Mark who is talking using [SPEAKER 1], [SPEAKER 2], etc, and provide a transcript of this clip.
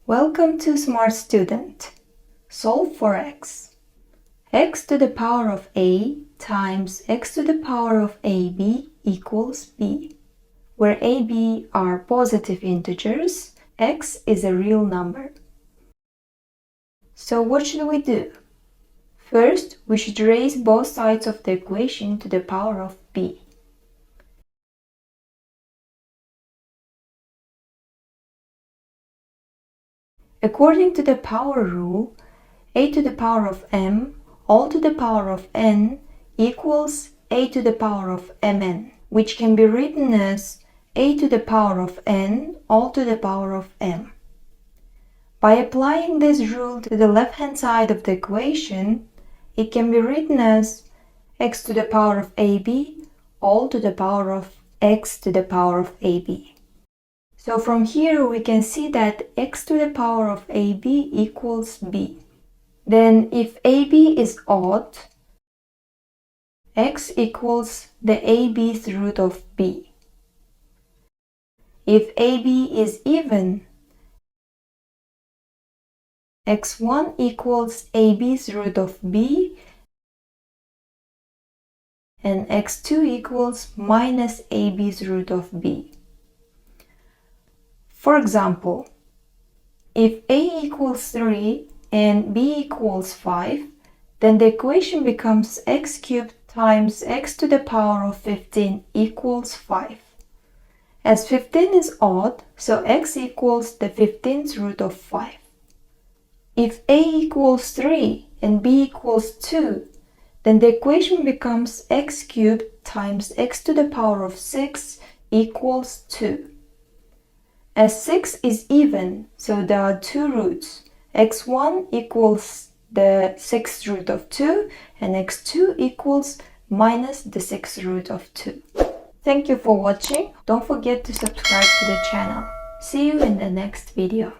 [SPEAKER 1] Welcome to Smart Student. Solve for x. X to the power of a times x to the power of ab equals b. Where ab are positive integers, x is a real number. So what should we do? First, we should raise both sides of the equation to the power of b. According to the power rule, a to the power of m all to the power of n equals a to the power of mn, which can be written as a to the power of n all to the power of m. By applying this rule to the left-hand side of the equation, it can be written as x to the power of ab all to the power of x to the power of ab. So from here we can see that x to the power of ab equals b. Then if ab is odd, x equals the ab's root of b. If ab is even, x1 equals ab's root of b and x2 equals minus ab's root of b. For example, if a equals 3 and b equals 5, then the equation becomes x cubed times x to the power of 15 equals 5. As 15 is odd, so x equals the 15th root of 5. If a equals 3 and b equals 2, then the equation becomes x cubed times x to the power of 6 equals 2. As 6 is even, so there are two roots. x1 equals the 6th root of 2 and x2 equals minus the 6th root of 2. Thank you for watching. Don't forget to subscribe to the channel. See you in the next video.